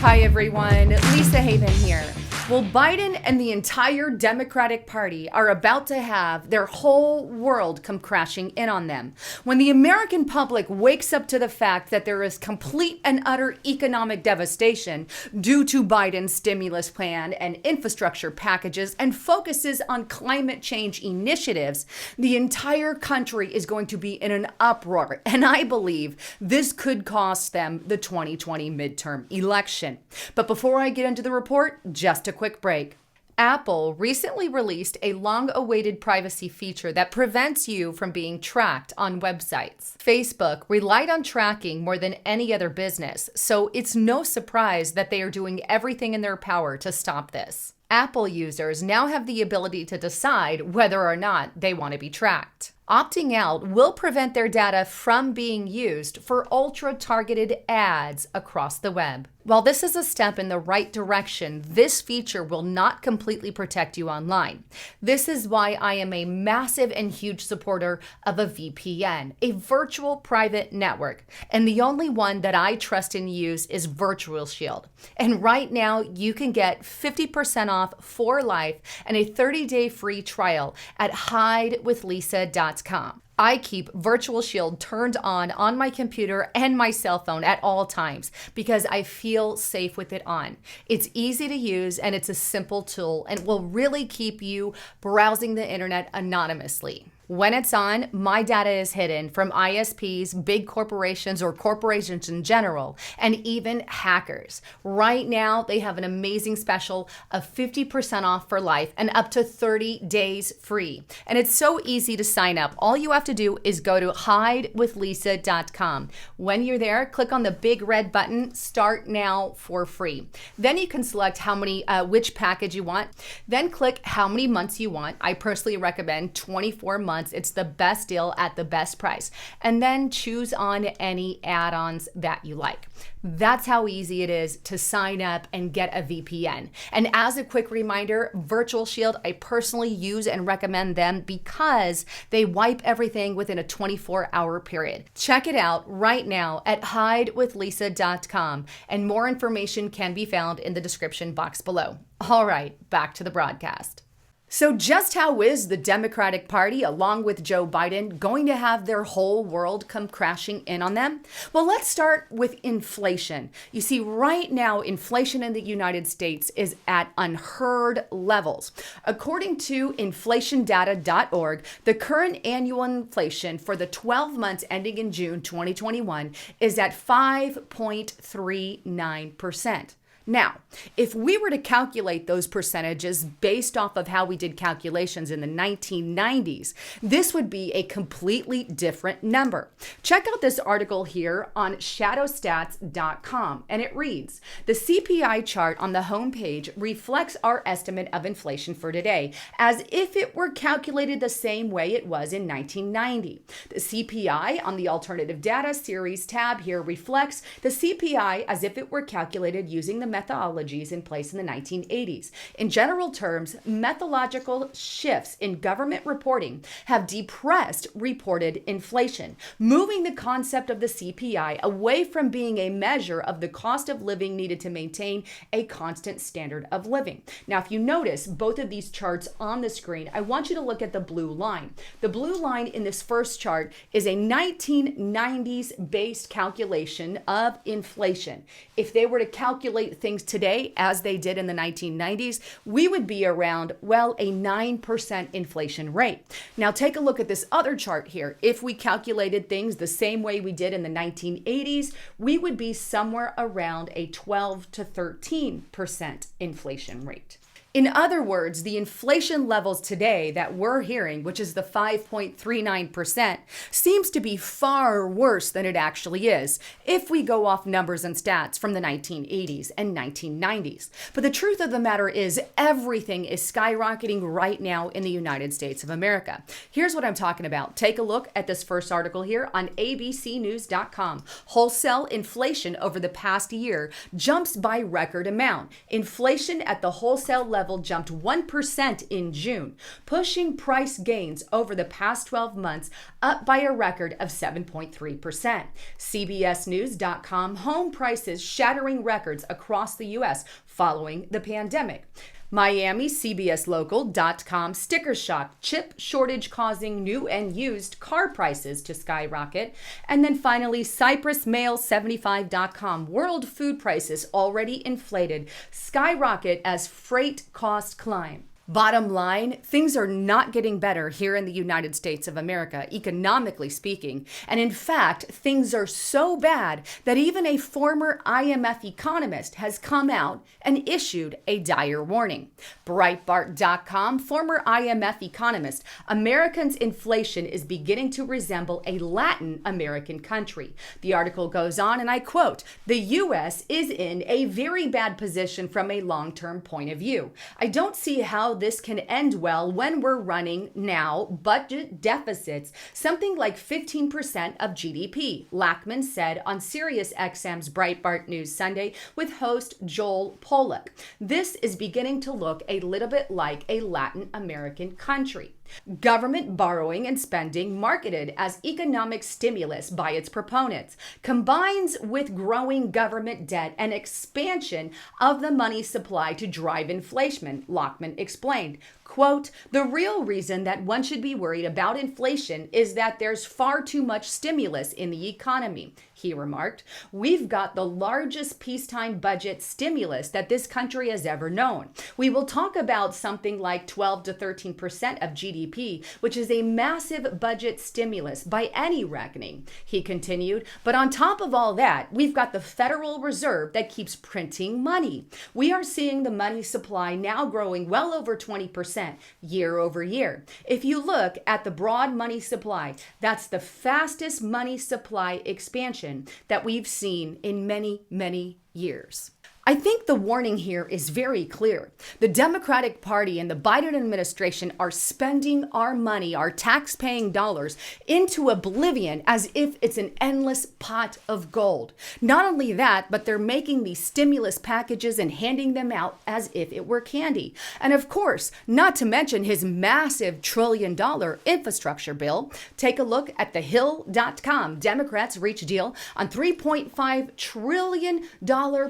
Hi everyone, Lisa Haven here. Well, Biden and the entire Democratic Party are about to have their whole world come crashing in on them. When the American public wakes up to the fact that there is complete and utter economic devastation due to Biden's stimulus plan and infrastructure packages and focuses on climate change initiatives, the entire country is going to be in an uproar. And I believe this could cost them the 2020 midterm election. But before I get into the report, just a quick break. Apple recently released a long-awaited privacy feature that prevents you from being tracked on websites. Facebook relied on tracking more than any other business, so it's no surprise that they are doing everything in their power to stop this. Apple users now have the ability to decide whether or not they want to be tracked. Opting out will prevent their data from being used for ultra-targeted ads across the web. While this is a step in the right direction, this feature will not completely protect you online. This is why I am a massive and huge supporter of a VPN, a virtual private network. And the only one that I trust and use is Virtual Shield. And right now, you can get 50% off for life and a 30-day free trial at hidewithlisa.com. I keep Virtual Shield turned on my computer and my cell phone at all times because I feel safe with it on. It's easy to use and it's a simple tool and will really keep you browsing the internet anonymously. When it's on, my data is hidden from ISPs, big corporations, or corporations in general, and even hackers. Right now, they have an amazing special of 50% off for life and up to 30 days free. And it's so easy to sign up. All you have to do is go to hidewithlisa.com. When you're there, click on the big red button, Start Now for free. Then you can select which package you want. Then click how many months you want. I personally recommend 24 months. It's the best deal at the best price. And then choose on any add-ons that you like. That's how easy it is to sign up and get a VPN. And as a quick reminder, Virtual Shield, I personally use and recommend them because they wipe everything within a 24-hour period. Check it out right now at hidewithlisa.com, and more information can be found in the description box below. All right, back to the broadcast. So just how is the Democratic Party, along with Joe Biden, going to have their whole world come crashing in on them? Well, let's start with inflation. You see, right now, inflation in the United States is at unheard levels. According to inflationdata.org, the current annual inflation for the 12 months ending in June 2021 is at 5.39%. Now, if we were to calculate those percentages based off of how we did calculations in the 1990s, this would be a completely different number. Check out this article here on shadowstats.com, and it reads, the CPI chart on the homepage reflects our estimate of inflation for today, as if it were calculated the same way it was in 1990. The CPI on the alternative data series tab here reflects the CPI as if it were calculated using the methodologies in place in the 1980s. In general terms, methodological shifts in government reporting have depressed reported inflation, moving the concept of the CPI away from being a measure of the cost of living needed to maintain a constant standard of living. Now, if you notice both of these charts on the screen, I want you to look at the blue line. The blue line in this first chart is a 1990s based calculation of inflation. If they were to calculate things today as they did in the 1990s, we would be around, well, a 9% inflation rate. Now take a look at this other chart here. If we calculated things the same way we did in the 1980s, we would be somewhere around a 12 to 13% inflation rate. In other words, the inflation levels today that we're hearing, which is the 5.39%, seems to be far worse than it actually is if we go off numbers and stats from the 1980s and 1990s. But the truth of the matter is everything is skyrocketing right now in the United States of America. Here's what I'm talking about. Take a look at this first article here on abcnews.com. Wholesale inflation over the past year jumps by record amount. Inflation at the wholesale level level jumped 1% in June, pushing price gains over the past 12 months up by a record of 7.3%. CBSNews.com home prices shattering records across the U.S. following the pandemic. Miami CBSLocal.com sticker shock, chip shortage causing new and used car prices to skyrocket. And then finally, CyprusMail75.com, world food prices already inflated, skyrocket as freight costs climb. Bottom line, things are not getting better here in the United States of America, economically speaking. And in fact, things are so bad that even a former IMF economist has come out and issued a dire warning. Breitbart.com, former IMF economist, Americans' inflation is beginning to resemble a Latin American country. The article goes on, and I quote, "The U.S. is in a very bad position from a long-term point of view. I don't see how this can end well when we're running now budget deficits, something like 15% of GDP, Lackman said on SiriusXM's Breitbart News Sunday with host Joel Pollak. This is beginning to look a little bit like a Latin American country. Government borrowing and spending, marketed as economic stimulus by its proponents, combines with growing government debt and expansion of the money supply to drive inflation," Lockman explained. Quote, "The real reason that one should be worried about inflation is that there's far too much stimulus in the economy," he remarked. "We've got the largest peacetime budget stimulus that this country has ever known. We will talk about something like 12 to 13% of GDP, which is a massive budget stimulus by any reckoning," he continued. "But on top of all that, we've got the Federal Reserve that keeps printing money. We are seeing the money supply now growing well over 20% year over year. If you look at the broad money supply, that's the fastest money supply expansion that we've seen in many, many years." I think the warning here is very clear. The Democratic Party and the Biden administration are spending our money, our tax-paying dollars, into oblivion as if it's an endless pot of gold. Not only that, but they're making these stimulus packages and handing them out as if it were candy. And of course, not to mention his massive $1 trillion infrastructure bill. Take a look at thehill.com. Democrats reach deal on $3.5 trillion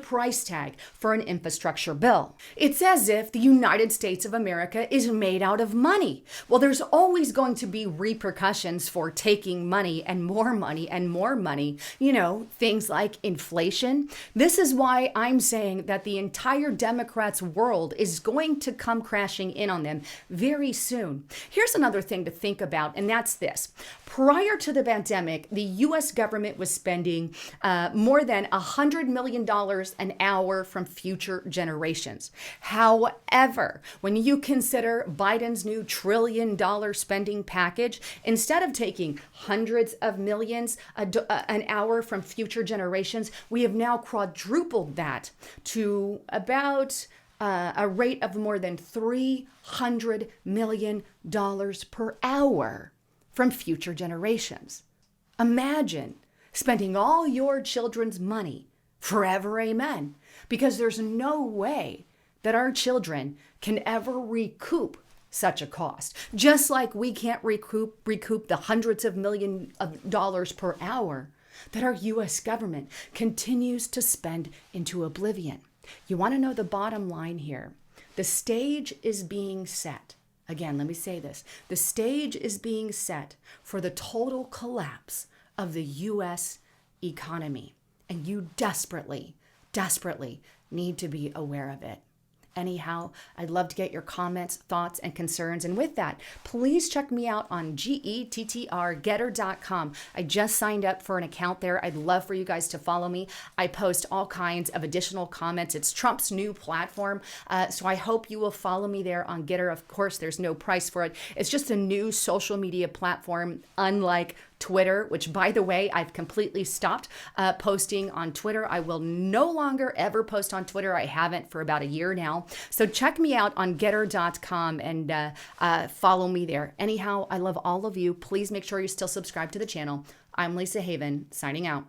price tag for an infrastructure bill. It's as if the United States of America is made out of money. Well, there's always going to be repercussions for taking money and more money and more money. You know, things like inflation. This is why I'm saying that the entire Democrats' world is going to come crashing in on them very soon. Here's another thing to think about, and that's this. Prior to the pandemic, the U.S. government was spending more than $100 million an hour from future generations. However, when you consider Biden's new $1 trillion spending package, instead of taking hundreds of millions an hour from future generations, we have now quadrupled that to about a rate of more than $300 million per hour from future generations. Imagine spending all your children's money forever, amen, because there's no way that our children can ever recoup such a cost. Just like we can't recoup the hundreds of millions of dollars per hour that our U.S. government continues to spend into oblivion. You want to know the bottom line here? The stage is being set. Again, let me say this. The stage is being set for the total collapse of the U.S. economy. And you desperately, desperately need to be aware of it. Anyhow, I'd love to get your comments, thoughts, and concerns. And with that, please check me out on GETTRgetter.com. I just signed up for an account there. I'd love for you guys to follow me. I post all kinds of additional comments. It's Trump's new platform. So I hope you will follow me there on Getter. Of course, there's no price for it. It's just a new social media platform, unlike Twitter, which, by the way, I've completely stopped posting on Twitter. I will no longer ever post on Twitter. I haven't for about a year now. So check me out on getter.com and follow me there. Anyhow, I love all of you. Please make sure you're still subscribed to the channel. I'm Lisa Haven, signing out.